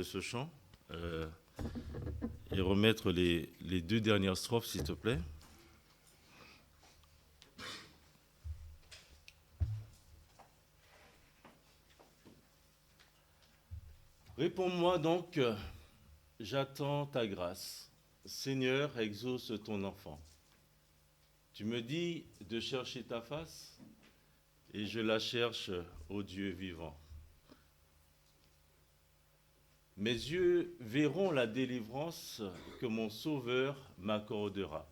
ce chant et remettre les deux dernières strophes, s'il te plaît. Réponds-moi donc, j'attends ta grâce. Seigneur, exauce ton enfant. Tu me dis de chercher ta face, et je la cherche, ô Dieu vivant. Mes yeux verront la délivrance que mon Sauveur m'accordera.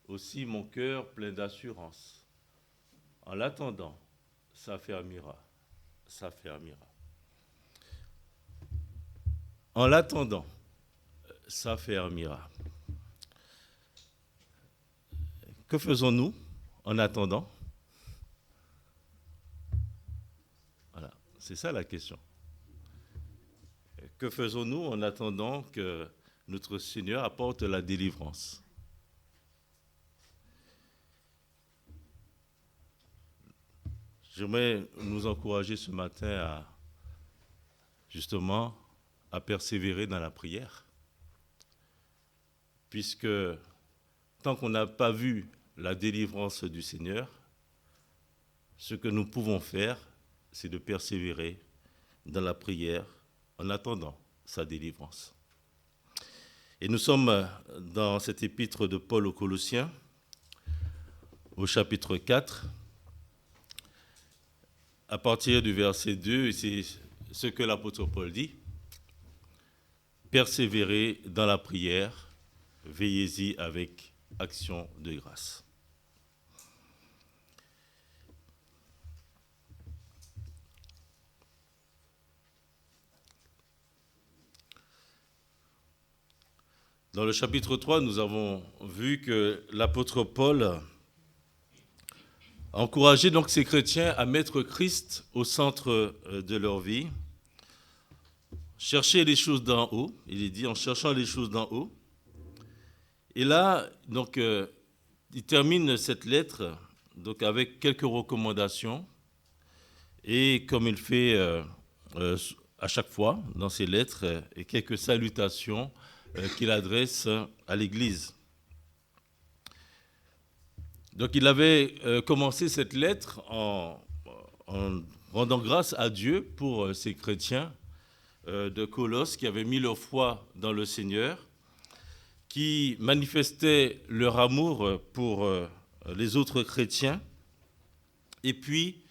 Aussi mon cœur plein d'assurance. En l'attendant, s'affermira. En l'attendant, s'affermira. Que faisons-nous en attendant? Voilà, c'est ça la question. Que faisons-nous en attendant que notre Seigneur apporte la délivrance? J'aimerais nous encourager ce matin à persévérer dans la prière, puisque tant qu'on n'a pas vu la délivrance du Seigneur, ce que nous pouvons faire, c'est de persévérer dans la prière en attendant sa délivrance. Et nous sommes dans cette épître de Paul aux Colossiens, au chapitre 4, à partir du verset 2, et c'est ce que l'apôtre Paul dit: persévérez dans la prière, veillez-y avec action de grâce. Dans le chapitre 3, nous avons vu que l'apôtre Paul a encouragé donc ces chrétiens à mettre Christ au centre de leur vie. Chercher les choses d'en haut, il est dit, en cherchant les choses d'en haut. Et là, donc, il termine cette lettre donc, avec quelques recommandations. Et comme il fait à chaque fois dans ses lettres, et quelques salutations qu'il adresse à l'Église. Donc il avait commencé cette lettre en rendant grâce à Dieu pour ces chrétiens de Colosse qui avaient mis leur foi dans le Seigneur, qui manifestaient leur amour pour les autres chrétiens et puis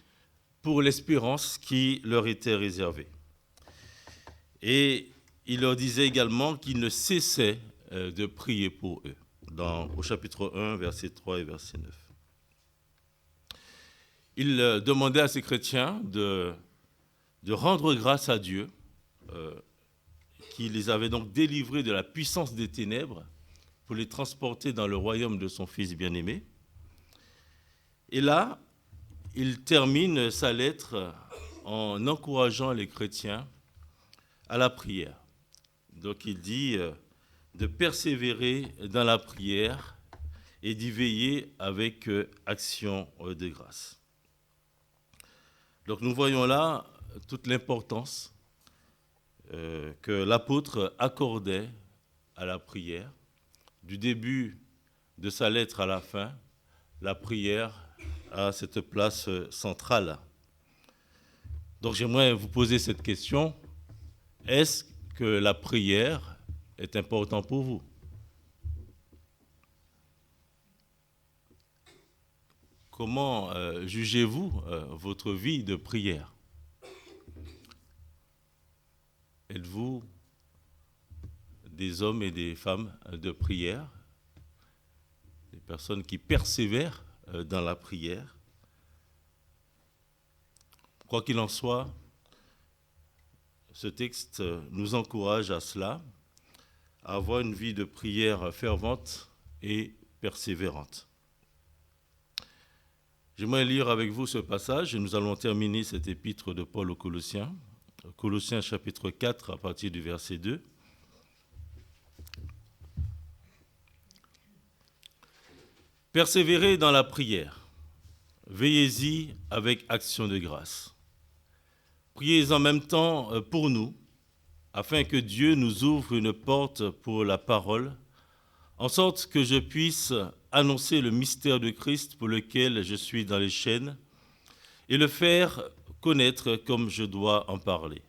pour l'espérance qui leur était réservée. Et il leur disait également qu'ils ne cessaient de prier pour eux, au chapitre 1, verset 3 et verset 9. Il demandait à ces chrétiens de rendre grâce à Dieu, qui les avait donc délivrés de la puissance des ténèbres pour les transporter dans le royaume de son Fils bien-aimé. Et là, il termine sa lettre en encourageant les chrétiens à la prière. Donc il dit de persévérer dans la prière et d'y veiller avec action de grâce. Donc nous voyons là toute l'importance que l'apôtre accordait à la prière. Du début de sa lettre à la fin, la prière a cette place centrale. Donc j'aimerais vous poser cette question: est-ce que la prière est importante pour vous? Comment jugez-vous votre vie de prière? Êtes-vous des hommes et des femmes de prière? Des personnes qui persévèrent dans la prière? Quoi qu'il en soit, ce texte nous encourage à cela, à avoir une vie de prière fervente et persévérante. J'aimerais lire avec vous ce passage et nous allons terminer cette épître de Paul aux Colossiens. Colossiens chapitre 4 à partir du verset 2. Persévérez dans la prière, veillez-y avec action de grâce. Priez en même temps pour nous, afin que Dieu nous ouvre une porte pour la parole, en sorte que je puisse annoncer le mystère de Christ pour lequel je suis dans les chaînes et le faire connaître comme je dois en parler.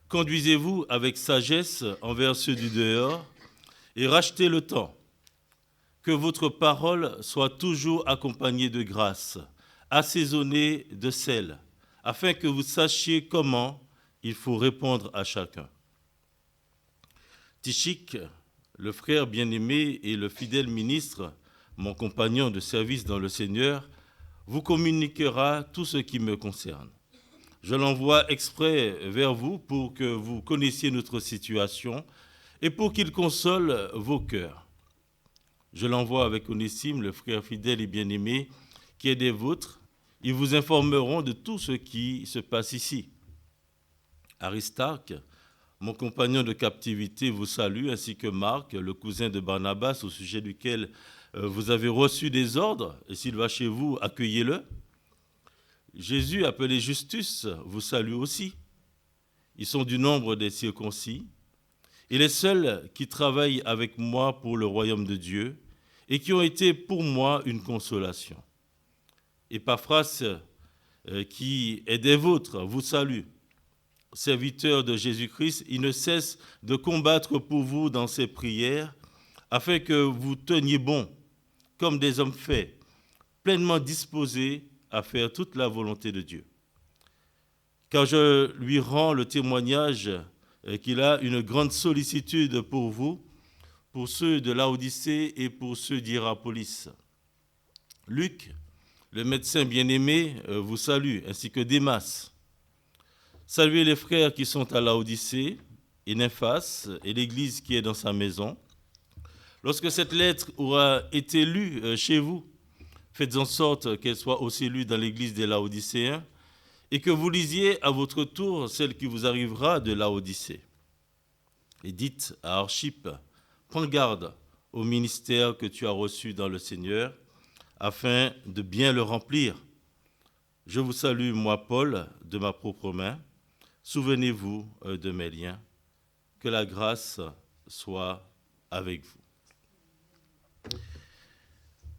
Conduisez-vous avec sagesse envers ceux du dehors et rachetez le temps. Que votre parole soit toujours accompagnée de grâce, assaisonnée de sel, afin que vous sachiez comment il faut répondre à chacun. Tychik, le frère bien-aimé et le fidèle ministre, mon compagnon de service dans le Seigneur, vous communiquera tout ce qui me concerne. Je l'envoie exprès vers vous pour que vous connaissiez notre situation et pour qu'il console vos cœurs. Je l'envoie avec Onésime, le frère fidèle et bien-aimé, qui est des vôtres. Ils vous informeront de tout ce qui se passe ici. Aristarque, mon compagnon de captivité, vous salue, ainsi que Marc, le cousin de Barnabas, au sujet duquel vous avez reçu des ordres, et s'il va chez vous, accueillez-le. Jésus, appelé Justus, vous salue aussi. Ils sont du nombre des circoncis, et les seuls qui travaillent avec moi pour le royaume de Dieu, et qui ont été pour moi une consolation. Épaphras, qui est des vôtres, vous salue. Serviteur de Jésus-Christ, il ne cesse de combattre pour vous dans ses prières, afin que vous teniez bon, comme des hommes faits, pleinement disposés à faire toute la volonté de Dieu. Car je lui rends le témoignage qu'il a une grande sollicitude pour vous, pour ceux de Laodicée et pour ceux d'Hiérapolis. Luc, le médecin bien-aimé, vous salue, ainsi que Démas. Saluez les frères qui sont à Laodicée, et Nymphas, et l'église qui est dans sa maison. Lorsque cette lettre aura été lue chez vous, faites en sorte qu'elle soit aussi lue dans l'église des Laodicéens, et que vous lisiez à votre tour celle qui vous arrivera de Laodicée. Et dites à Archippe, prends garde au ministère que tu as reçu dans le Seigneur, afin de bien le remplir. Je vous salue, moi, Paul, de ma propre main. Souvenez-vous de mes liens. Que la grâce soit avec vous.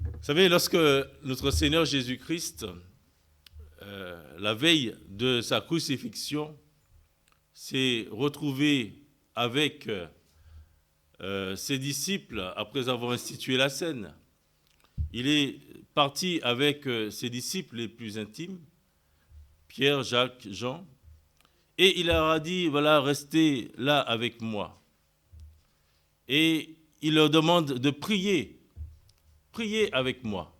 Vous savez, lorsque notre Seigneur Jésus-Christ, la veille de sa crucifixion, s'est retrouvé avec ses disciples après avoir institué la scène, il est parti avec ses disciples les plus intimes, Pierre, Jacques, Jean, et il leur a dit, voilà, restez là avec moi. Et il leur demande de prier, priez avec moi.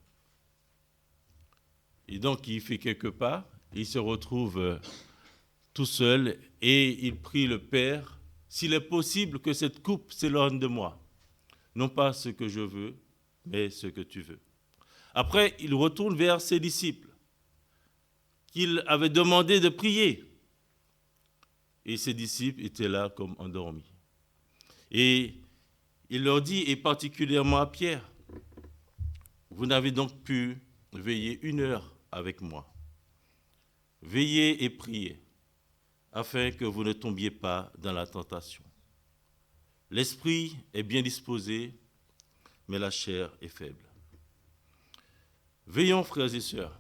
Et donc il fait quelques pas, il se retrouve tout seul et il prie le Père, s'il est possible que cette coupe s'éloigne de moi, non pas ce que je veux, mais ce que tu veux. Après, il retourne vers ses disciples, qu'il avait demandé de prier. Et ses disciples étaient là comme endormis. Et il leur dit, et particulièrement à Pierre, vous n'avez donc pu veiller 1 heure avec moi. Veillez et priez, afin que vous ne tombiez pas dans la tentation. L'esprit est bien disposé, mais la chair est faible. Veillons, frères et sœurs,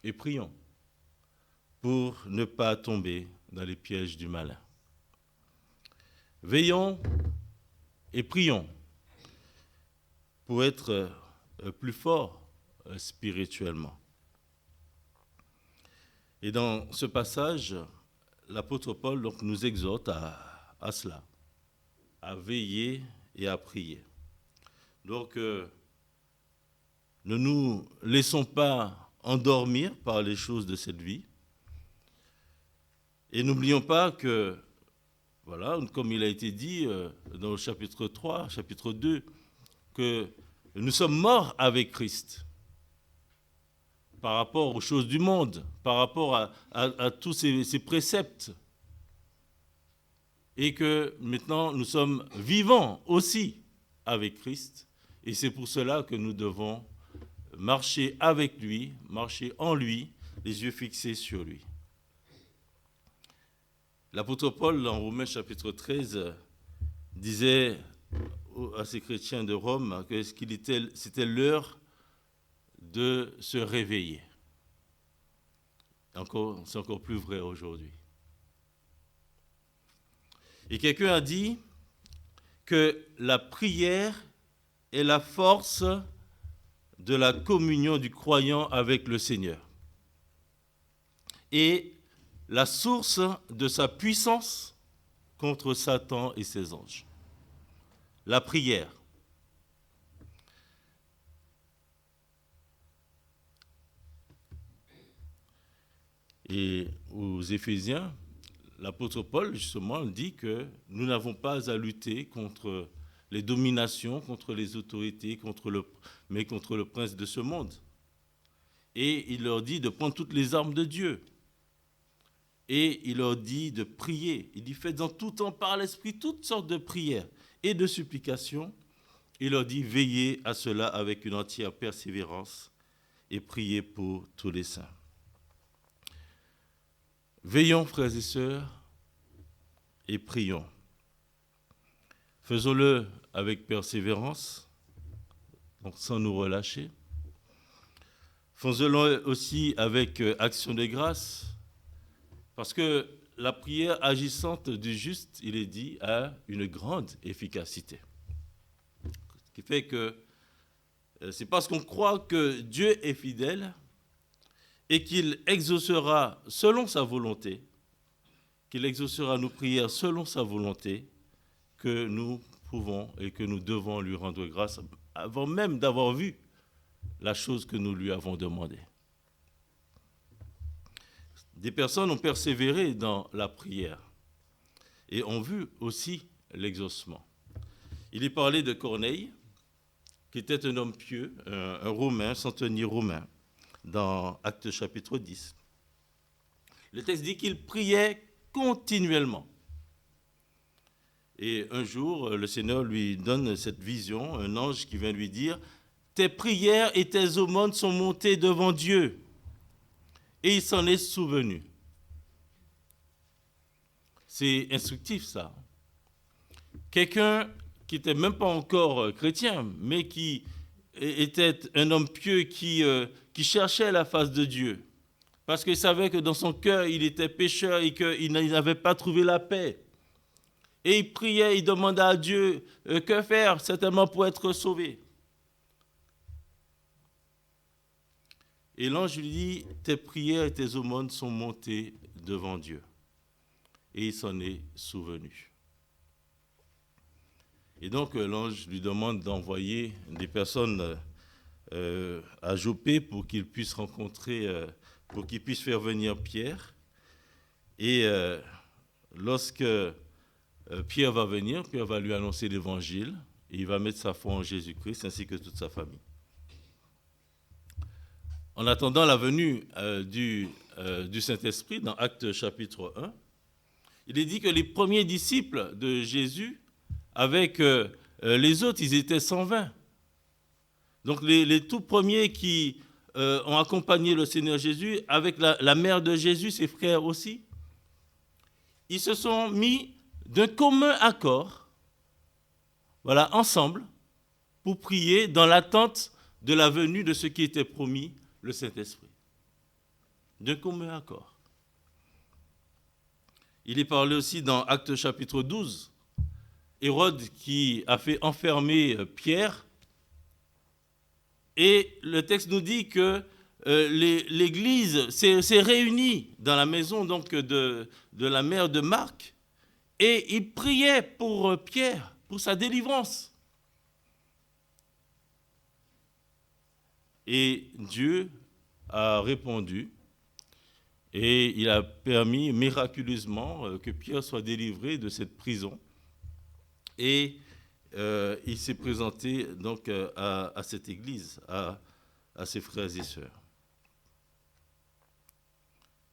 et prions pour ne pas tomber dans les pièges du malin. Veillons et prions pour être plus forts spirituellement. Et dans ce passage, l'apôtre Paul donc, nous exhorte à cela, à veiller et à prier. Donc, ne nous laissons pas endormir par les choses de cette vie. Et n'oublions pas que, voilà, comme il a été dit dans le chapitre 3, chapitre 2, que nous sommes morts avec Christ par rapport aux choses du monde, par rapport à tous ces préceptes. Et que maintenant, nous sommes vivants aussi avec Christ. Et c'est pour cela que nous devons marcher avec lui, marcher en lui, les yeux fixés sur lui. L'apôtre Paul, en Romains chapitre 13, disait à ces chrétiens de Rome que c'était l'heure de se réveiller. C'est encore plus vrai aujourd'hui. Et quelqu'un a dit que la prière est la force de la communion du croyant avec le Seigneur et la source de sa puissance contre Satan et ses anges. La prière. Et aux Éphésiens, l'apôtre Paul, justement, dit que nous n'avons pas à lutter contre les dominations, contre les autorités, mais contre le prince de ce monde. Et il leur dit de prendre toutes les armes de Dieu. Et il leur dit de prier. Il dit, faites en tout temps par l'Esprit toutes sortes de prières et de supplications. Il leur dit, veillez à cela avec une entière persévérance et priez pour tous les saints. Veillons, frères et sœurs, et prions. Faisons-le avec persévérance, donc sans nous relâcher. Faisons-le aussi avec action de grâce, parce que la prière agissante du juste, il est dit, a une grande efficacité. Ce qui fait que c'est parce qu'on croit que Dieu est fidèle et qu'il exaucera selon sa volonté, qu'il exaucera nos prières selon sa volonté, que nous pouvons et que nous devons lui rendre grâce avant même d'avoir vu la chose que nous lui avons demandée. Des personnes ont persévéré dans la prière et ont vu aussi l'exaucement. Il est parlé de Corneille, qui était un homme pieux, un Romain, centenier romain, dans Actes chapitre 10. Le texte dit qu'il priait continuellement. Et un jour, le Seigneur lui donne cette vision, un ange qui vient lui dire « Tes prières et tes aumônes sont montées devant Dieu. » Et il s'en est souvenu. C'est instructif, ça. Quelqu'un qui n'était même pas encore chrétien, mais qui était un homme pieux qui cherchait la face de Dieu, parce qu'il savait que dans son cœur, il était pécheur et qu'il n'avait pas trouvé la paix. Et il priait, il demandait à Dieu que faire, certainement pour être sauvé. Et l'ange lui dit, tes prières et tes aumônes sont montées devant Dieu. Et il s'en est souvenu. Et donc l'ange lui demande d'envoyer des personnes à Joppé pour qu'il puisse pour qu'il puisse faire venir Pierre. Et lorsque Pierre va venir, Pierre va lui annoncer l'évangile et il va mettre sa foi en Jésus-Christ ainsi que toute sa famille. En attendant la venue du Saint-Esprit, dans Actes chapitre 1, il est dit que les premiers disciples de Jésus, avec les autres, ils étaient 120. Donc les tout premiers qui ont accompagné le Seigneur Jésus, avec la mère de Jésus, ses frères aussi, ils se sont mis d'un commun accord, voilà, ensemble, pour prier dans l'attente de la venue de ce qui était promis, le Saint-Esprit. D'un commun accord. Il est parlé aussi dans Actes chapitre 12, Hérode qui a fait enfermer Pierre, et le texte nous dit que l'Église s'est réunie dans la maison donc, de la mère de Marc, et il priait pour Pierre, pour sa délivrance. Et Dieu a répondu et il a permis miraculeusement que Pierre soit délivré de cette prison. Et il s'est présenté donc à cette église, à ses frères et sœurs.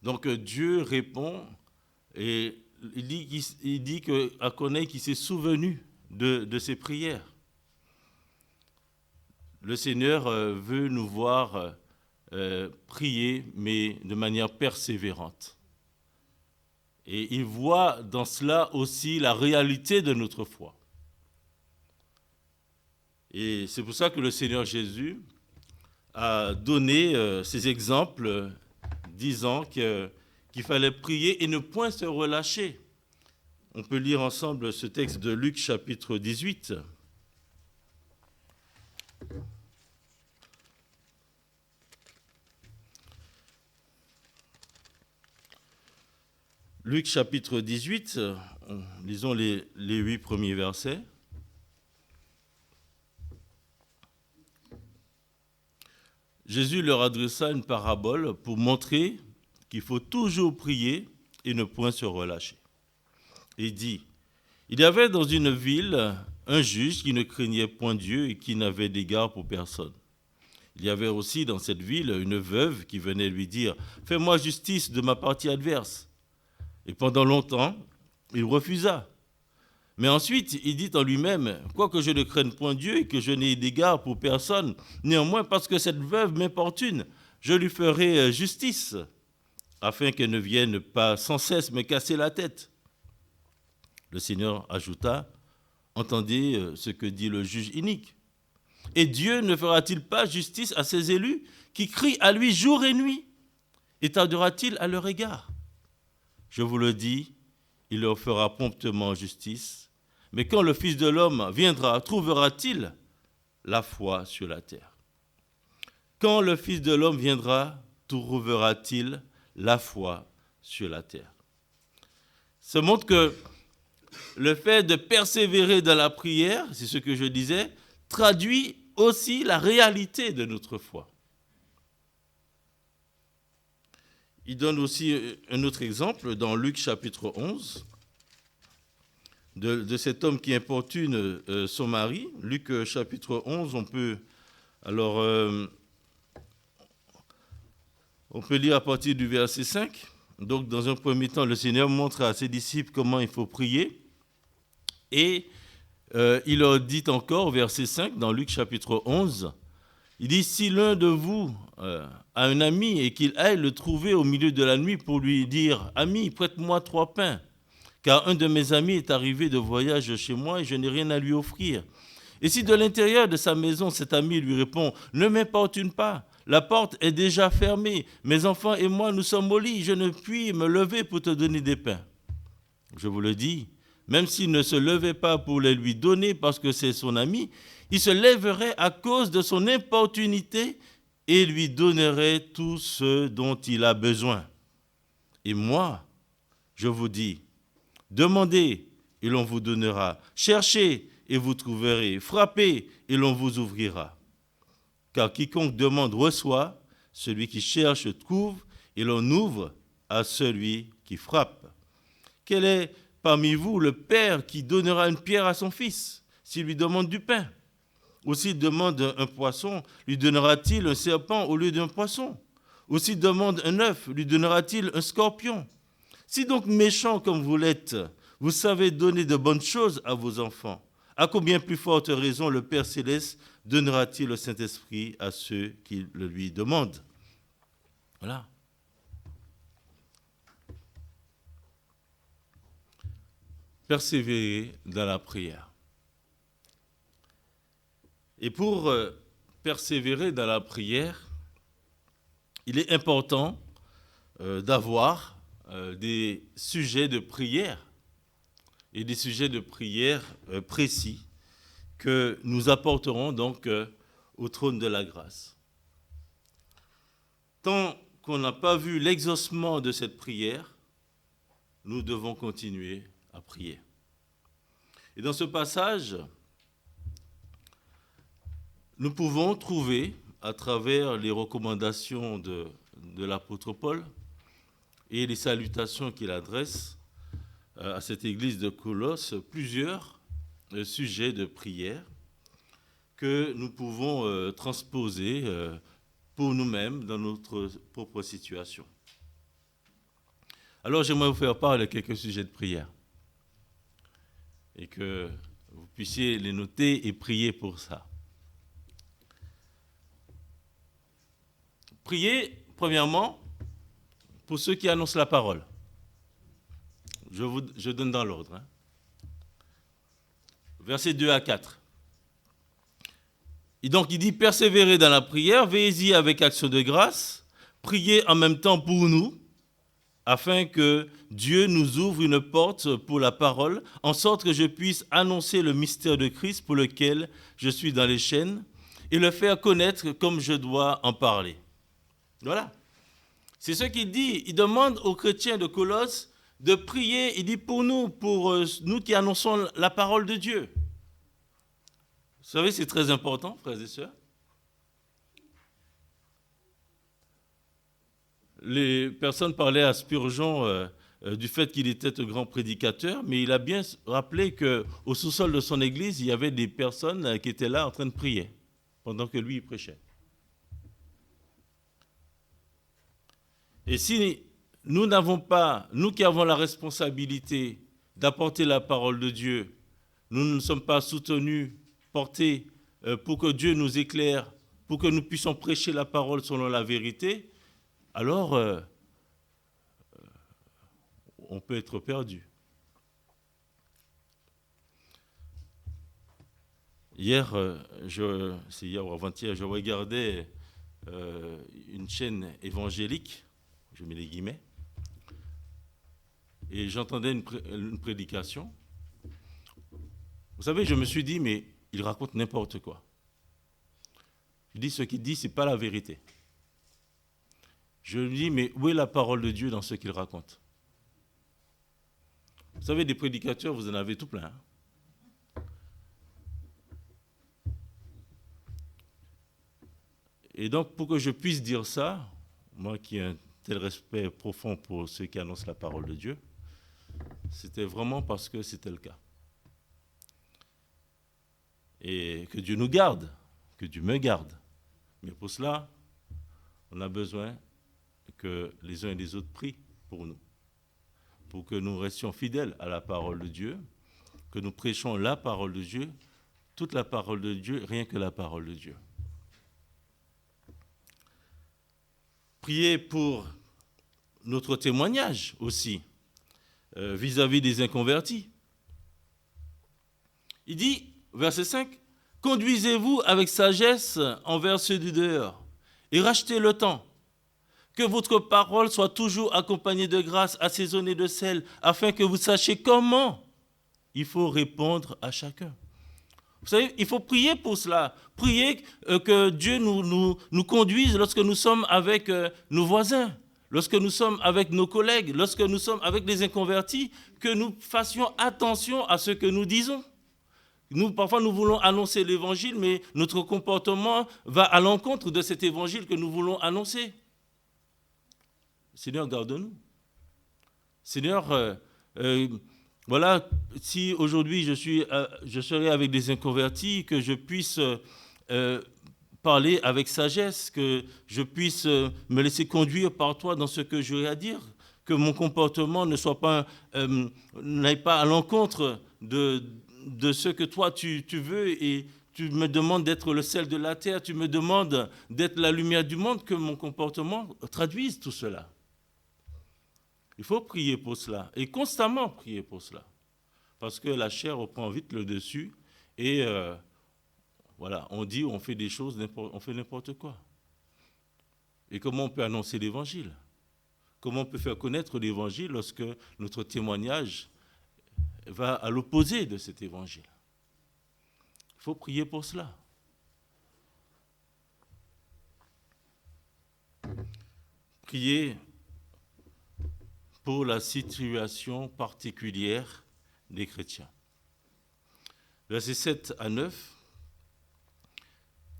Donc Dieu répond et il dit à Corneille qu'il s'est souvenu de ses prières. Le Seigneur veut nous voir prier, mais de manière persévérante. Et il voit dans cela aussi la réalité de notre foi. Et c'est pour ça que le Seigneur Jésus a donné ces exemples disant qu'il fallait prier et ne point se relâcher. On peut lire ensemble ce texte de Luc chapitre 18. Luc chapitre 18, lisons les 8 premiers versets. Jésus leur adressa une parabole pour montrer qu'il faut toujours prier et ne point se relâcher. Il dit, il y avait dans une ville un juge qui ne craignait point Dieu et qui n'avait d'égard pour personne. Il y avait aussi dans cette ville une veuve qui venait lui dire, fais-moi justice de ma partie adverse. Et pendant longtemps, il refusa. Mais ensuite, il dit en lui-même, quoique je ne craigne point Dieu et que je n'ai d'égard pour personne, néanmoins, parce que cette veuve m'importune, je lui ferai justice, afin qu'elle ne vienne pas sans cesse me casser la tête. Le Seigneur ajouta, entendez ce que dit le juge inique. Et Dieu ne fera-t-il pas justice à ses élus qui crient à lui jour et nuit? Et tardera-t-il à leur égard? Je vous le dis, il leur fera promptement justice. Mais quand le Fils de l'homme viendra, trouvera-t-il la foi sur la terre? Quand le Fils de l'homme viendra, trouvera-t-il la foi sur la terre? Ça montre que le fait de persévérer dans la prière, c'est ce que je disais, traduit aussi la réalité de notre foi. Il donne aussi un autre exemple dans Luc chapitre 11, de cet homme qui importune son mari. Luc chapitre 11, on peut lire à partir du verset 5. Donc, dans un premier temps, le Seigneur montre à ses disciples comment il faut prier. Et il leur dit encore, verset 5, dans Luc chapitre 11, il dit, si l'un de vous a un ami et qu'il aille le trouver au milieu de la nuit pour lui dire, ami, prête-moi 3 pains, car un de mes amis est arrivé de voyage chez moi et je n'ai rien à lui offrir. Et si de l'intérieur de sa maison, cet ami lui répond, ne m'importune pas, la porte est déjà fermée, mes enfants et moi, nous sommes au lit, je ne puis me lever pour te donner des pains. Je vous le dis, même s'il ne se levait pas pour les lui donner parce que c'est son ami, il se lèverait à cause de son importunité et lui donnerait tout ce dont il a besoin. Et moi, je vous dis, demandez et l'on vous donnera, cherchez et vous trouverez, frappez et l'on vous ouvrira. Car quiconque demande reçoit, celui qui cherche trouve et l'on ouvre à celui qui frappe. Quel est parmi vous le père qui donnera une pierre à son fils s'il lui demande du pain? Ou s'il demande un poisson, lui donnera-t-il un serpent au lieu d'un poisson? Ou s'il demande un œuf, lui donnera-t-il un scorpion? Si donc méchant comme vous l'êtes, vous savez donner de bonnes choses à vos enfants, à combien plus forte raison le Père Céleste donnera-t-il le Saint-Esprit à ceux qui le lui demandent? Voilà. Persévérer dans la prière. Et pour persévérer dans la prière, il est important d'avoir des sujets de prière et des sujets de prière précis que nous apporterons donc au trône de la grâce. Tant qu'on n'a pas vu l'exaucement de cette prière, nous devons continuer à prier. Et dans ce passage, nous pouvons trouver, à travers les recommandations de l'apôtre Paul et les salutations qu'il adresse à cette église de Colosse, plusieurs sujets de prière que nous pouvons transposer pour nous-mêmes dans notre propre situation. Alors j'aimerais vous faire part de quelques sujets de prière et que vous puissiez les noter et prier pour ça. Priez, premièrement, pour ceux qui annoncent la parole. je donne dans l'ordre. Versets 2 à 4. Et donc il dit, persévérez dans la prière, veillez-y avec action de grâce, priez en même temps pour nous, afin que Dieu nous ouvre une porte pour la parole, en sorte que je puisse annoncer le mystère de Christ pour lequel je suis dans les chaînes, et le faire connaître comme je dois en parler. Voilà. C'est ce qu'il dit. Il demande aux chrétiens de Colosse de prier, il dit pour nous qui annonçons la parole de Dieu. Vous savez, c'est très important, frères et sœurs. Les personnes parlaient à Spurgeon du fait qu'il était un grand prédicateur, mais il a bien rappelé qu'au sous-sol de son église, il y avait des personnes qui étaient là en train de prier pendant que lui il prêchait. Et si nous n'avons pas, nous qui avons la responsabilité d'apporter la parole de Dieu, nous ne sommes pas soutenus, portés pour que Dieu nous éclaire, pour que nous puissions prêcher la parole selon la vérité, alors on peut être perdu. C'est hier ou avant-hier, je regardais une chaîne évangélique, je mets les guillemets, et j'entendais une prédication. Vous savez, je me suis dit, mais il raconte n'importe quoi. Je dis, ce qu'il dit, ce n'est pas la vérité. Je me dis, mais où est la parole de Dieu dans ce qu'il raconte? Vous savez, des prédicateurs, vous en avez tout plein. Et donc, pour que je puisse dire ça, moi qui ai un tel respect profond pour ceux qui annoncent la parole de Dieu, c'était vraiment parce que c'était le cas. Et que Dieu nous garde, que Dieu me garde. Mais pour cela, on a besoin que les uns et les autres prient pour nous, pour que nous restions fidèles à la parole de Dieu, que nous prêchons la parole de Dieu, toute la parole de Dieu, rien que la parole de Dieu. Priez pour notre témoignage aussi, vis-à-vis des inconvertis. Il dit, verset 5, « Conduisez-vous avec sagesse envers ceux du dehors, et rachetez le temps, que votre parole soit toujours accompagnée de grâce, assaisonnée de sel, afin que vous sachiez comment il faut répondre à chacun. » Vous savez, il faut prier pour cela. Prier que Dieu nous conduise lorsque nous sommes avec nos voisins, lorsque nous sommes avec nos collègues, lorsque nous sommes avec les inconvertis, que nous fassions attention à ce que nous disons. Parfois, nous voulons annoncer l'évangile, mais notre comportement va à l'encontre de cet évangile que nous voulons annoncer. Seigneur, garde-nous. Seigneur, voilà, si aujourd'hui je serai avec des inconvertis, que je puisse parler avec sagesse, que je puisse me laisser conduire par toi dans ce que j'aurai à dire, que mon comportement n'aille pas à l'encontre de ce que toi tu veux, et tu me demandes d'être le sel de la terre, tu me demandes d'être la lumière du monde, que mon comportement traduise tout cela. Il faut prier pour cela, et constamment prier pour cela, parce que la chair reprend vite le dessus, et voilà, on fait des choses, on fait n'importe quoi. Et comment on peut annoncer l'évangile? Comment on peut faire connaître l'évangile lorsque notre témoignage va à l'opposé de cet évangile? Il faut prier pour cela. Prier pour la situation particulière des chrétiens. Versets 7 à 9.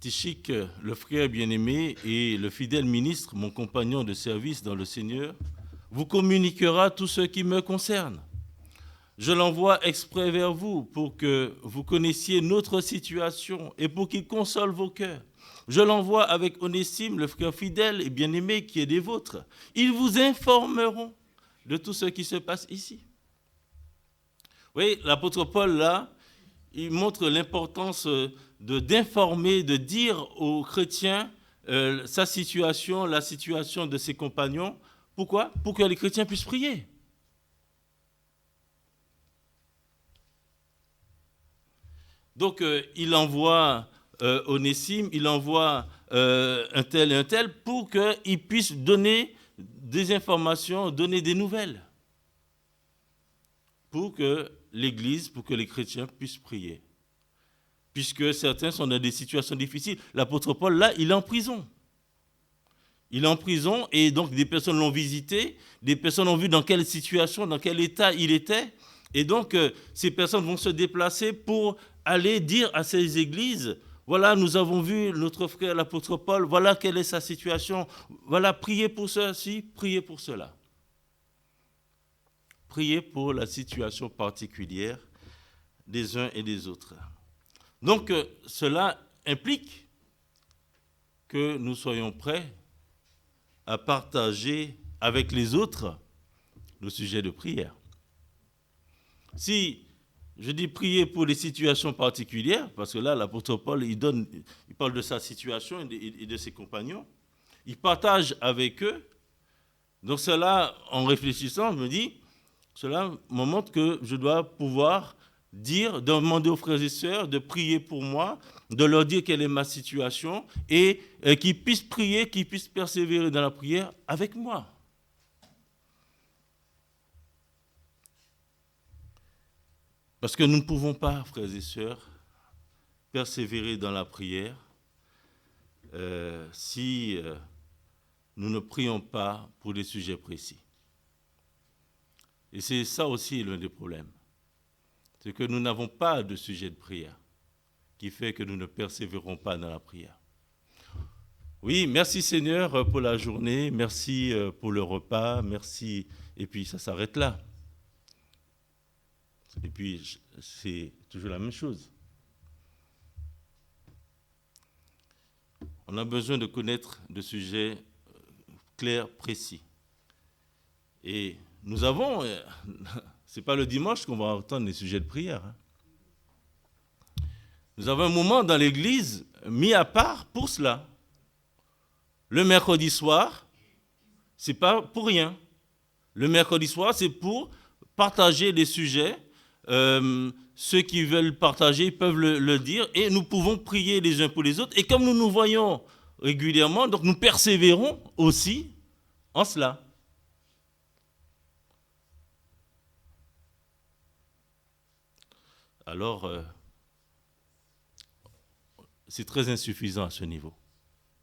Tychik, le frère bien-aimé et le fidèle ministre, mon compagnon de service dans le Seigneur, vous communiquera tout ce qui me concerne. Je l'envoie exprès vers vous pour que vous connaissiez notre situation et pour qu'il console vos cœurs. Je l'envoie avec Onésime, le frère fidèle et bien-aimé qui est des vôtres. Ils vous informeront de tout ce qui se passe ici. Vous voyez, l'apôtre Paul, là, il montre l'importance d'informer, de dire aux chrétiens sa situation, la situation de ses compagnons. Pourquoi? Pour que les chrétiens puissent prier. Donc, il envoie Onésime, il envoie un tel et un tel pour qu'il puisse donner des informations, donner des nouvelles, pour que l'Église, pour que les chrétiens puissent prier. Puisque certains sont dans des situations difficiles. L'apôtre Paul, là, il est en prison. Il est en prison et donc des personnes l'ont visité, des personnes ont vu dans quelle situation, dans quel état il était. Et donc, ces personnes vont se déplacer pour aller dire à ces églises, voilà, nous avons vu notre frère l'apôtre Paul, voilà quelle est sa situation, voilà, priez pour ceci, priez pour cela. Priez pour la situation particulière des uns et des autres. Donc, cela implique que nous soyons prêts à partager avec les autres le sujet de prière. Si je dis prier pour les situations particulières, parce que là, l'apôtre Paul, il parle de sa situation et de ses compagnons, il partage avec eux. Donc cela, en réfléchissant, je me dis, cela me montre que je dois pouvoir demander aux frères et sœurs de prier pour moi, de leur dire quelle est ma situation et qu'ils puissent prier, qu'ils puissent persévérer dans la prière avec moi. Parce que nous ne pouvons pas, frères et sœurs, persévérer dans la prière si nous ne prions pas pour des sujets précis. Et c'est ça aussi l'un des problèmes. C'est que nous n'avons pas de sujet de prière qui fait que nous ne persévérons pas dans la prière. Oui, merci Seigneur pour la journée, merci pour le repas, merci, et puis ça s'arrête là. Et puis c'est toujours la même chose. On a besoin de connaître des sujets clairs, précis. Et nous avons, c'est pas le dimanche qu'on va entendre les sujets de prière. Nous avons un moment dans l'église mis à part pour cela. Le mercredi soir, c'est pas pour rien. Le mercredi soir, c'est pour partager des sujets. Ceux qui veulent partager peuvent le dire et nous pouvons prier les uns pour les autres. Et comme nous nous voyons régulièrement, donc nous persévérons aussi en cela. Alors, c'est très insuffisant à ce niveau.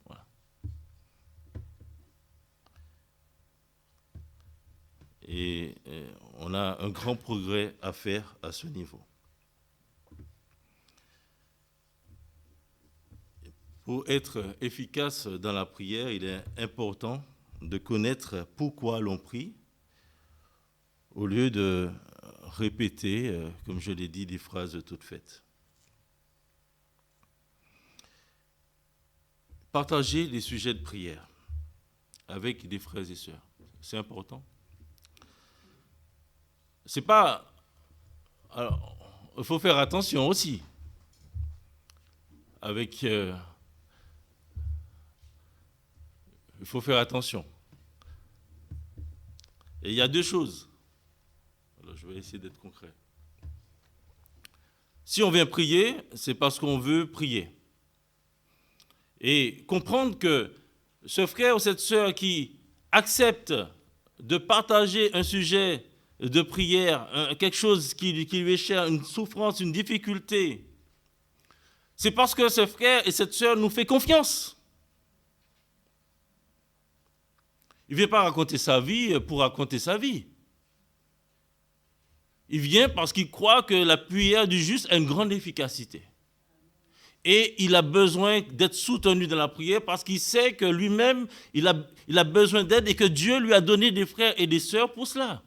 Voilà. Et on a un grand progrès à faire à ce niveau. Pour être efficace dans la prière, il est important de connaître pourquoi l'on prie, au lieu de répéter, comme je l'ai dit, des phrases toutes faites. Partager les sujets de prière avec des frères et sœurs, c'est important. C'est pas... Alors, il faut faire attention aussi avec... il faut faire attention. Et il y a deux choses. Alors, je vais essayer d'être concret. Si on vient prier, c'est parce qu'on veut prier. Et comprendre que ce frère ou cette sœur qui accepte de partager un sujet de prière, quelque chose qui lui est cher, une souffrance, une difficulté, c'est parce que ce frère et cette sœur nous fait confiance. Il ne vient pas raconter sa vie pour raconter sa vie. Il vient parce qu'il croit que la prière du juste a une grande efficacité. Et il a besoin d'être soutenu dans la prière parce qu'il sait que lui-même, il a besoin d'aide et que Dieu lui a donné des frères et des sœurs pour cela.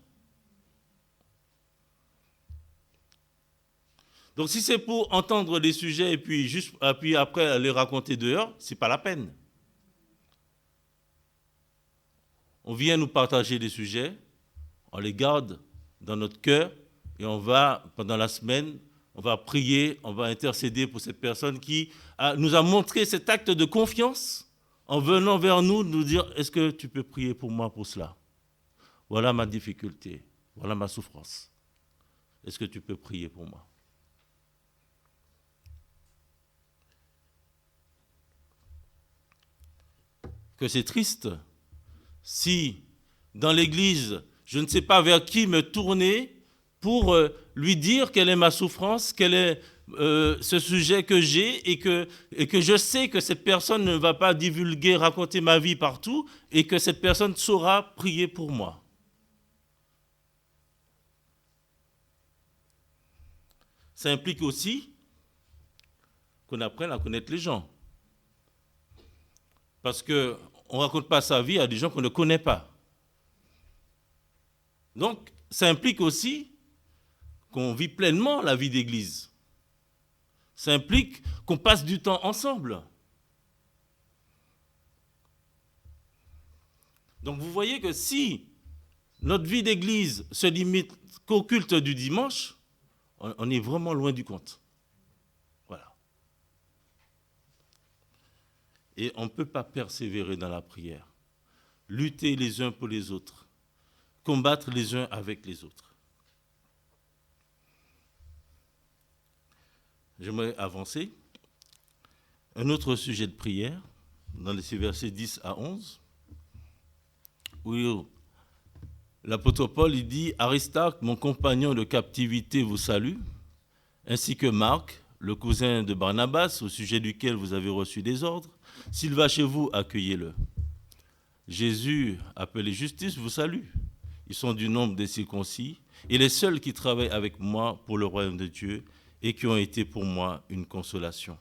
Donc si c'est pour entendre des sujets et puis après les raconter dehors, ce n'est pas la peine. On vient nous partager des sujets, on les garde dans notre cœur et on va, pendant la semaine, on va prier, on va intercéder pour cette personne qui nous a montré cet acte de confiance en venant vers nous, nous dire « Est-ce que tu peux prier pour moi pour cela? Voilà ma difficulté, voilà ma souffrance. Est-ce que tu peux prier pour moi ?» que c'est triste si, dans l'Église, je ne sais pas vers qui me tourner pour lui dire quelle est ma souffrance, quel est ce sujet que j'ai et que je sais que cette personne ne va pas divulguer, raconter ma vie partout et que cette personne saura prier pour moi. Ça implique aussi qu'on apprenne à connaître les gens. Parce qu'on ne raconte pas sa vie à des gens qu'on ne connaît pas. Donc, ça implique aussi qu'on vit pleinement la vie d'église. Ça implique qu'on passe du temps ensemble. Donc, vous voyez que si notre vie d'église se limite qu'au culte du dimanche, on est vraiment loin du compte. Voilà. Et on ne peut pas persévérer dans la prière, lutter les uns pour les autres, combattre les uns avec les autres. J'aimerais avancer. Un autre sujet de prière, dans les versets 10 à 11, où l'apôtre Paul il dit « Aristarque, mon compagnon de captivité, vous salue, ainsi que Marc, le cousin de Barnabas, au sujet duquel vous avez reçu des ordres. S'il va chez vous, accueillez-le. Jésus, appelé Justus, vous salue. Ils sont du nombre des circoncis et les seuls qui travaillent avec moi pour le royaume de Dieu et qui ont été pour moi une consolation. »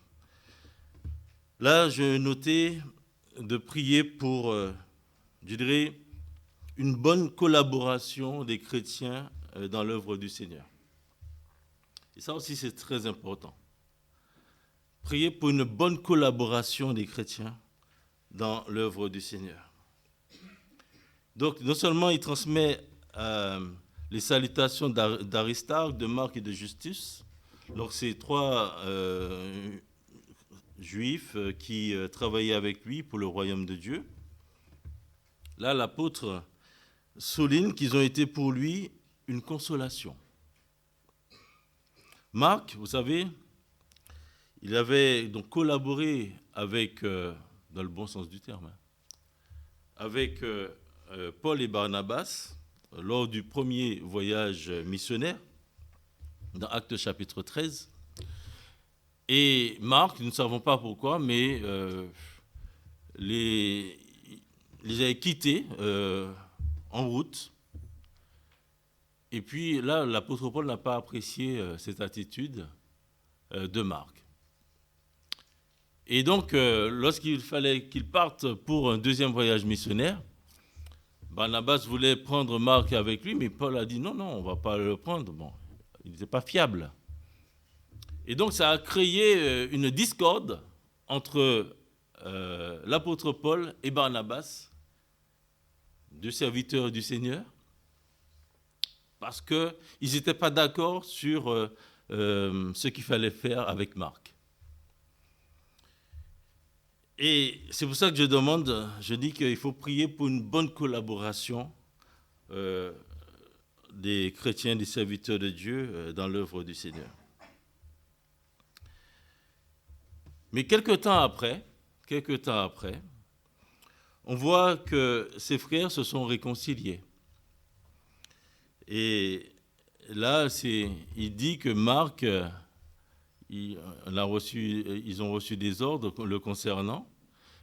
Là, je notais de prier pour, je dirais, une bonne collaboration des chrétiens dans l'œuvre du Seigneur. Et ça aussi, c'est très important. Prier pour une bonne collaboration des chrétiens dans l'œuvre du Seigneur. Donc, non seulement il transmet les salutations d'Aristarque, de Marc et de Justus, donc ces trois juifs qui travaillaient avec lui pour le royaume de Dieu. Là, l'apôtre souligne qu'ils ont été pour lui une consolation. Marc, vous savez, il avait donc collaboré avec, dans le bon sens du terme, avec Paul et Barnabas lors du premier voyage missionnaire, dans Actes chapitre 13. Et Marc, nous ne savons pas pourquoi, mais les avait quittés en route. Et puis là, l'apôtre Paul n'a pas apprécié cette attitude de Marc. Et donc, lorsqu'il fallait qu'il parte pour un deuxième voyage missionnaire, Barnabas voulait prendre Marc avec lui, mais Paul a dit non, on ne va pas le prendre. Bon, il n'était pas fiable. Et donc, ça a créé une discorde entre l'apôtre Paul et Barnabas, deux serviteurs du Seigneur, parce qu'ils n'étaient pas d'accord sur ce qu'il fallait faire avec Marc. Et c'est pour ça que je dis qu'il faut prier pour une bonne collaboration des chrétiens, des serviteurs de Dieu dans l'œuvre du Seigneur. Mais quelques temps après, on voit que ces frères se sont réconciliés. Et là, il dit que Marc, ils ont reçu des ordres le concernant.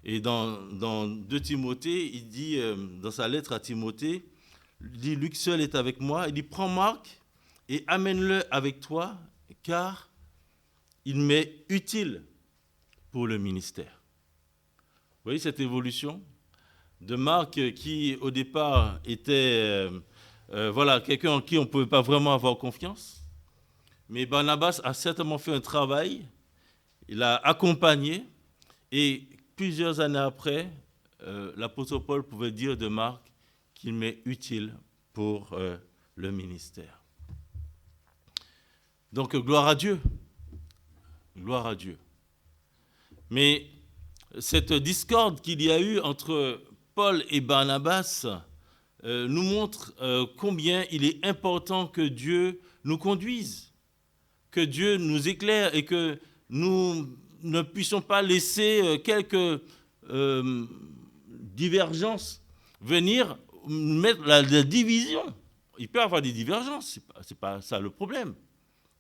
Et dans 2 Timothée, il dit, dans sa lettre à Timothée, il dit, Luc seul est avec moi. Il dit, prends Marc et amène-le avec toi, car il m'est utile pour le ministère. Vous voyez cette évolution de Marc qui, au départ, était quelqu'un en qui on ne pouvait pas vraiment avoir confiance. Mais Barnabas a certainement fait un travail, il l'a accompagné, et plusieurs années après, l'apôtre Paul pouvait dire de Marc qu'il m'est utile pour le ministère. Donc, gloire à Dieu. Gloire à Dieu. Mais cette discorde qu'il y a eu entre Paul et Barnabas nous montre combien il est important que Dieu nous conduise, que Dieu nous éclaire et que nous ne puissions pas laisser quelques divergence venir mettre la division. Il peut y avoir des divergences, c'est pas ça le problème.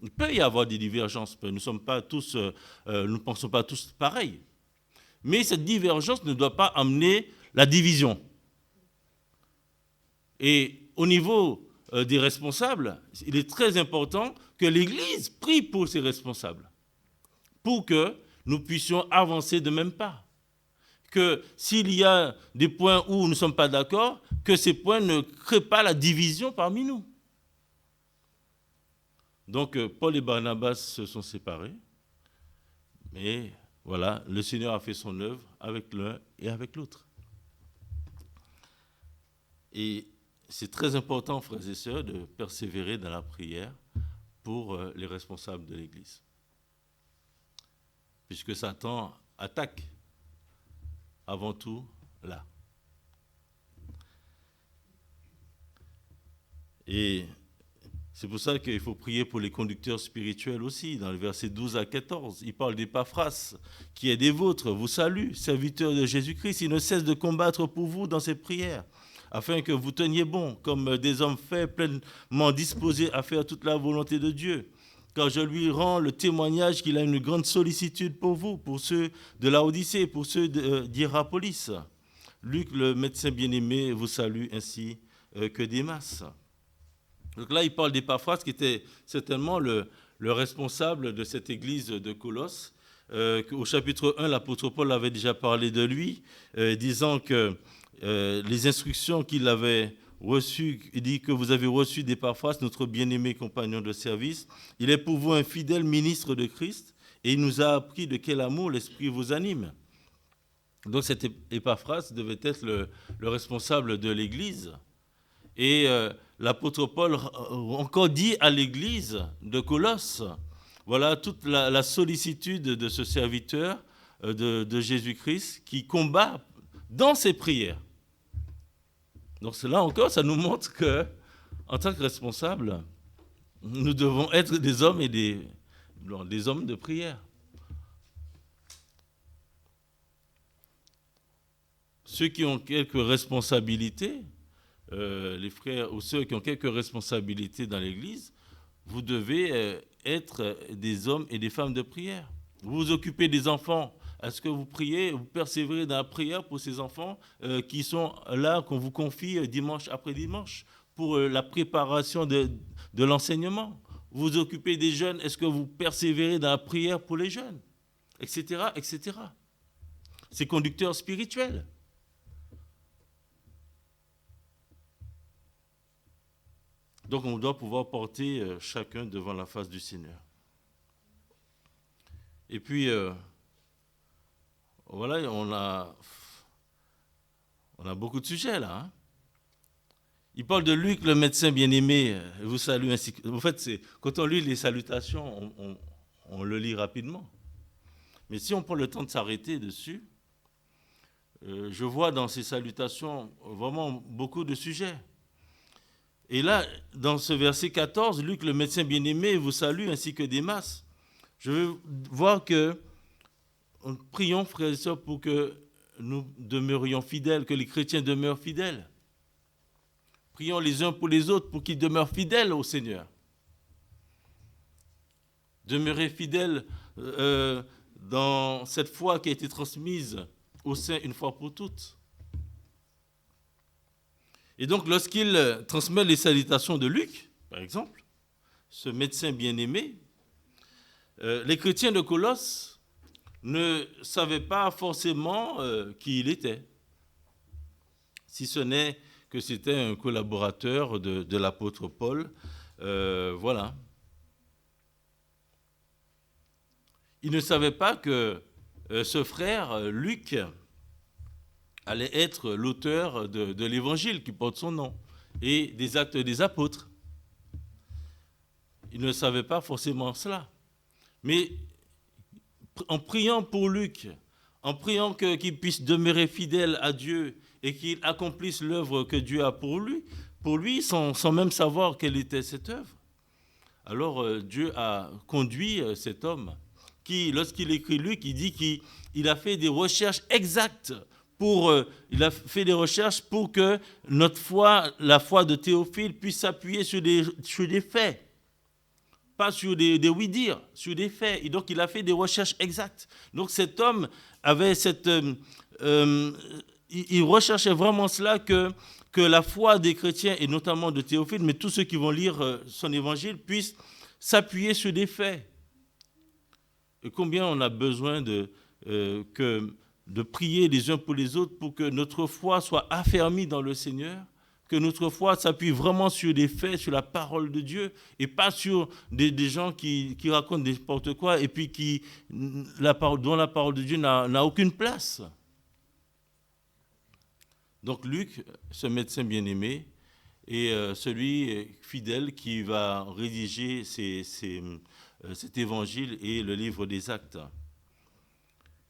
Il peut y avoir des divergences, nous ne pensons pas tous pareil. Mais cette divergence ne doit pas amener la division. Et au niveau des responsables, il est très important que l'Église prie pour ses responsables, pour que nous puissions avancer de même pas. Que s'il y a des points où nous ne sommes pas d'accord, que ces points ne créent pas la division parmi nous. Donc, Paul et Barnabas se sont séparés, mais voilà, le Seigneur a fait son œuvre avec l'un et avec l'autre. Et c'est très important, frères et sœurs, de persévérer dans la prière pour les responsables de l'Église. Puisque Satan attaque avant tout là. Et c'est pour ça qu'il faut prier pour les conducteurs spirituels aussi. Dans le verset 12 à 14, il parle d'Épaphras, qui est des vôtres, vous salue, serviteur de Jésus-Christ. Il ne cesse de combattre pour vous dans ses prières, afin que vous teniez bon, comme des hommes faits, pleinement disposés à faire toute la volonté de Dieu. Car je lui rends le témoignage qu'il a une grande sollicitude pour vous, pour ceux de Laodicée, pour ceux d'Hiérapolis. Luc, le médecin bien-aimé, vous salue ainsi que Démas. Donc là, il parle d'Épaphras, qui était certainement le responsable de cette église de Colosse. Au chapitre 1, l'apôtre Paul avait déjà parlé de lui, disant que les instructions qu'il avait reçues, il dit que vous avez reçu d'Épaphras, notre bien-aimé compagnon de service. Il est pour vous un fidèle ministre de Christ, et il nous a appris de quel amour l'Esprit vous anime. Donc cet Épaphras devait être le responsable de l'Église. Et l'apôtre Paul encore dit à l'Église de Colosse, voilà toute la sollicitude de ce serviteur de Jésus-Christ qui combat dans ses prières. Donc là encore, ça nous montre que, en tant que responsables, nous devons être des hommes et des hommes de prière. Ceux qui ont quelques responsabilités, les frères ou ceux qui ont quelques responsabilités dans l'Église, vous devez être des hommes et des femmes de prière. Vous vous occupez des enfants. Est-ce que vous priez, vous persévérez dans la prière pour ces enfants qui sont là, qu'on vous confie dimanche après dimanche, pour la préparation de l'enseignement? Vous vous occupez des jeunes, est-ce que vous persévérez dans la prière pour les jeunes? Etc., etc. C'est conducteur spirituel. Donc on doit pouvoir porter chacun devant la face du Seigneur. Et puis, voilà, on a beaucoup de sujets là. Hein. Il parle de Luc, le médecin bien-aimé, vous salue ainsi. En fait, quand on lit les salutations, on le lit rapidement. Mais si on prend le temps de s'arrêter dessus, je vois dans ces salutations vraiment beaucoup de sujets. Et là, dans ce verset 14, Luc, le médecin bien-aimé, vous salue ainsi que Démas. Je veux voir que prions, frères et sœurs, pour que nous demeurions fidèles, que les chrétiens demeurent fidèles. Prions les uns pour les autres pour qu'ils demeurent fidèles au Seigneur. Demeurer fidèles dans cette foi qui a été transmise au sein une fois pour toutes. Et donc, lorsqu'il transmet les salutations de Luc, par exemple, ce médecin bien-aimé, les chrétiens de Colosse ne savaient pas forcément qui il était, si ce n'est que c'était un collaborateur de l'apôtre Paul. Voilà. Ils ne savaient pas que ce frère, Luc, allait être l'auteur de l'évangile qui porte son nom et des actes des apôtres. Ils ne savaient pas forcément cela. Mais en priant pour Luc, en priant qu'il puisse demeurer fidèle à Dieu et qu'il accomplisse l'œuvre que Dieu a pour lui sans même savoir quelle était cette œuvre, alors Dieu a conduit cet homme qui, lorsqu'il écrit Luc, il dit qu'il a fait des recherches exactes il a fait des recherches pour que notre foi, la foi de Théophile, puisse s'appuyer sur des faits. Pas sur des oui-dire, sur des faits. Et donc, il a fait des recherches exactes. Donc, cet homme avait il recherchait vraiment cela, que la foi des chrétiens, et notamment de Théophile, mais tous ceux qui vont lire son évangile, puissent s'appuyer sur des faits. Et combien on a besoin de prier les uns pour les autres pour que notre foi soit affermie dans le Seigneur, que notre foi s'appuie vraiment sur des faits, sur la parole de Dieu, et pas sur des gens qui racontent n'importe quoi et puis dont la parole de Dieu n'a aucune place. Donc Luc, ce médecin bien-aimé, est celui fidèle qui va rédiger cet évangile et le livre des Actes.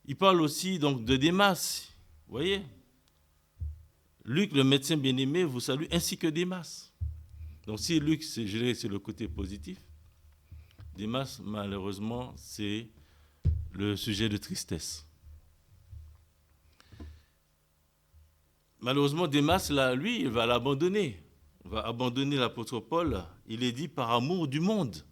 Il parle aussi donc de Démas, vous voyez. Luc, le médecin bien-aimé, vous salue, ainsi que Démas. Donc si Luc, je dirais, c'est le côté positif, Démas, malheureusement, c'est le sujet de tristesse. Malheureusement, Démas, là, lui, il va l'abandonner. Il va abandonner l'apôtre Paul, il est dit par amour du monde.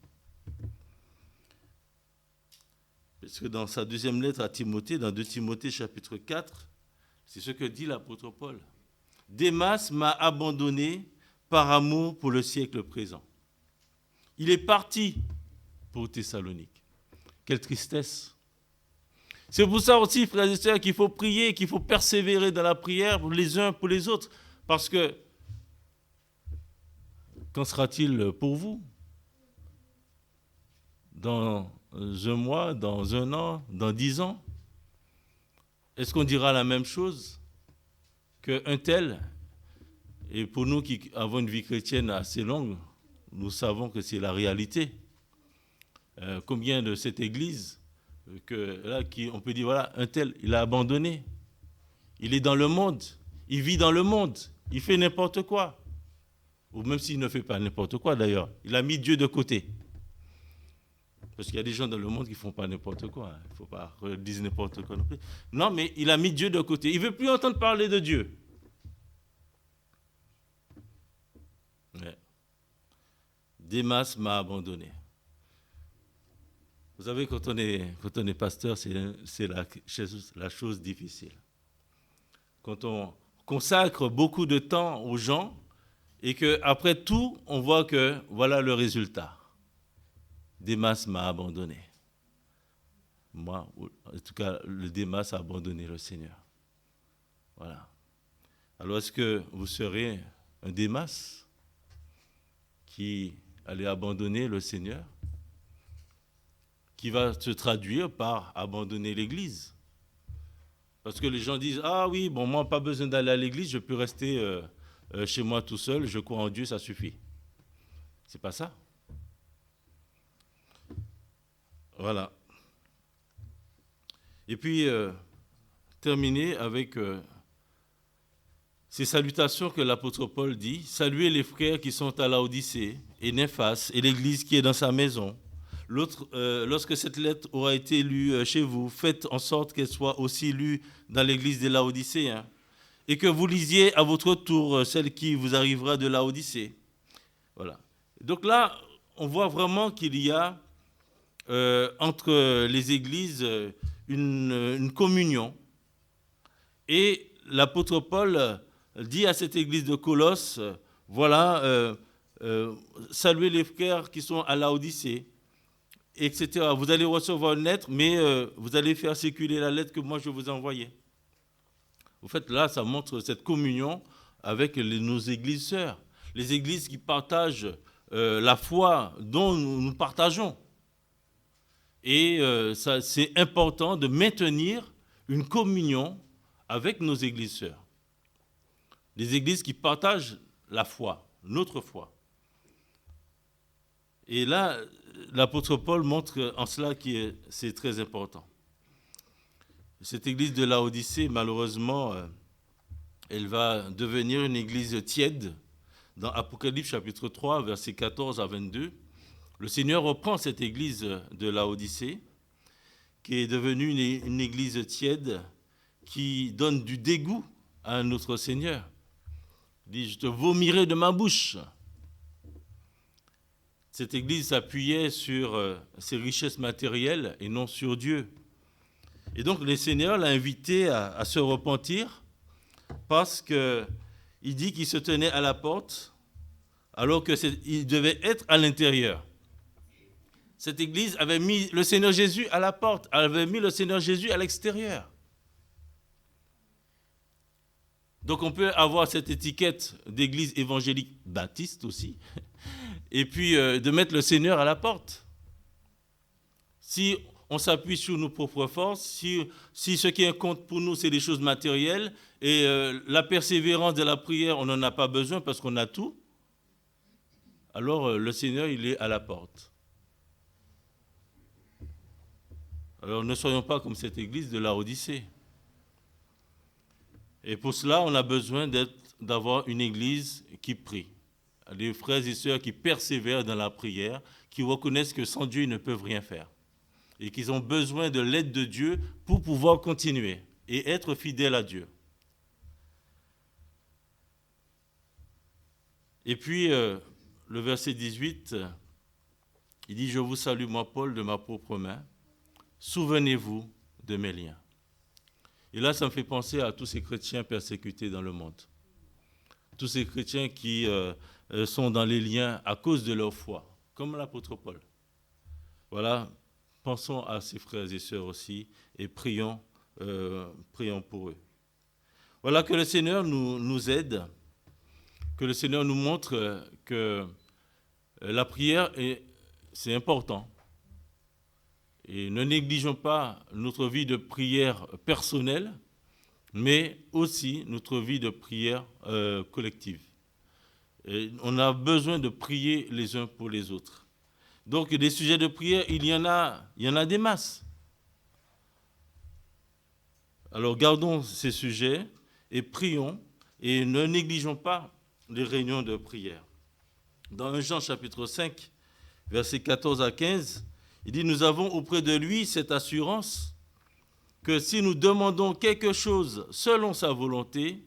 Parce que dans sa deuxième lettre à Timothée, dans 2 Timothée chapitre 4, c'est ce que dit l'apôtre Paul. Démas m'a abandonné par amour pour le siècle présent. Il est parti pour Thessalonique. Quelle tristesse. C'est pour ça aussi, frères et sœurs, qu'il faut prier, qu'il faut persévérer dans la prière les uns pour les autres. Parce que, qu'en sera-t-il pour vous? Dans un mois, dans un an, dans 10 ans? Est-ce qu'on dira la même chose qu'un tel? Et pour nous qui avons une vie chrétienne assez longue, nous savons que c'est la réalité. Combien de cette église, on peut dire, voilà, un tel, il a abandonné. Il est dans le monde, il vit dans le monde, il fait n'importe quoi. Ou même s'il ne fait pas n'importe quoi d'ailleurs, il a mis Dieu de côté. Parce qu'il y a des gens dans le monde qui ne font pas n'importe quoi. Il ne faut pas dire n'importe quoi non plus. Non, mais il a mis Dieu de côté. Il ne veut plus entendre parler de Dieu. Ouais. Démas m'a abandonné. Vous savez, quand on est pasteur, c'est la chose difficile. Quand on consacre beaucoup de temps aux gens et qu'après tout, on voit que voilà le résultat. Démas m'a abandonné. Moi, en tout cas, le Démas a abandonné le Seigneur. Voilà. Alors, est-ce que vous serez un Démas qui allait abandonner le Seigneur, qui va se traduire par abandonner l'Église? Parce que les gens disent, ah oui, bon, moi, pas besoin d'aller à l'Église, je peux rester chez moi tout seul, je crois en Dieu, ça suffit. C'est pas ça. Voilà. Et puis, terminer avec ces salutations que l'apôtre Paul dit. Saluez les frères qui sont à Laodicée et Nymphas et l'église qui est dans sa maison. Lorsque cette lettre aura été lue chez vous, faites en sorte qu'elle soit aussi lue dans l'église des Laodicéens et que vous lisiez à votre tour celle qui vous arrivera de Laodicée. Voilà. Donc là, on voit vraiment qu'il y a entre les églises une communion. Et l'apôtre Paul dit à cette église de Colosse, voilà, saluez les frères qui sont à Laodicée, etc. Vous allez recevoir une lettre, mais vous allez faire circuler la lettre que moi je vous ai envoyée. En fait, là, ça montre cette communion avec nos églises sœurs, les églises qui partagent la foi dont nous partageons. Et c'est important de maintenir une communion avec nos églises sœurs. Les églises qui partagent la foi, notre foi. Et là, l'apôtre Paul montre en cela que c'est très important. Cette église de Laodicée, malheureusement, elle va devenir une église tiède. Dans Apocalypse chapitre 3, versets 14 à 22, le Seigneur reprend cette église de Laodicée, qui est devenue une église tiède, qui donne du dégoût à notre Seigneur. Il dit, je te vomirai de ma bouche. Cette église s'appuyait sur ses richesses matérielles et non sur Dieu. Et donc le Seigneur l'a invité à se repentir parce qu'il dit qu'il se tenait à la porte alors qu'il devait être à l'intérieur. Cette église avait mis le Seigneur Jésus à la porte, avait mis le Seigneur Jésus à l'extérieur. Donc on peut avoir cette étiquette d'église évangélique baptiste aussi, et puis de mettre le Seigneur à la porte. Si on s'appuie sur nos propres forces, si ce qui compte pour nous, c'est les choses matérielles, et la persévérance de la prière, on n'en a pas besoin parce qu'on a tout, alors le Seigneur, il est à la porte. Alors ne soyons pas comme cette église de Laodicée. Et pour cela, on a besoin d'avoir une église qui prie. Des frères et sœurs qui persévèrent dans la prière, qui reconnaissent que sans Dieu, ils ne peuvent rien faire. Et qu'ils ont besoin de l'aide de Dieu pour pouvoir continuer et être fidèles à Dieu. Et puis, le verset 18, il dit « Je vous salue, moi, Paul, de ma propre main. Souvenez-vous de mes liens. » Et là, ça me fait penser à tous ces chrétiens persécutés dans le monde. Tous ces chrétiens qui sont dans les liens à cause de leur foi, comme l'apôtre Paul. Voilà, pensons à ces frères et sœurs aussi et prions pour eux. Voilà, que le Seigneur nous aide, que le Seigneur nous montre que la prière, c'est important. Et ne négligeons pas notre vie de prière personnelle, mais aussi notre vie de prière collective. Et on a besoin de prier les uns pour les autres. Donc des sujets de prière, il y en a des masses. Alors gardons ces sujets et prions et ne négligeons pas les réunions de prière. Dans 1 Jean chapitre 5, versets 14 à 15, il dit « Nous avons auprès de lui cette assurance que si nous demandons quelque chose selon sa volonté,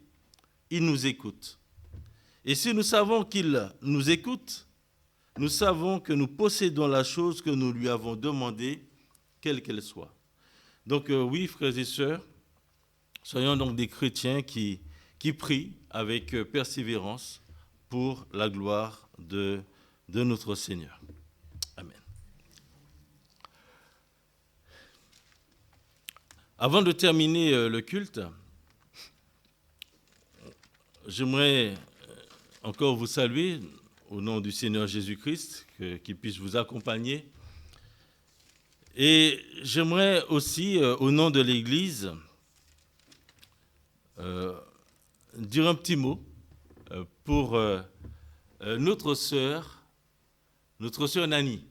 il nous écoute. Et si nous savons qu'il nous écoute, nous savons que nous possédons la chose que nous lui avons demandée, quelle qu'elle soit. » Donc oui, frères et sœurs, soyons donc des chrétiens qui prient avec persévérance pour la gloire de notre Seigneur. Amen. Avant de terminer le culte, j'aimerais encore vous saluer au nom du Seigneur Jésus-Christ, qu'il puisse vous accompagner. Et j'aimerais aussi, au nom de l'Église, dire un petit mot pour notre sœur Nani.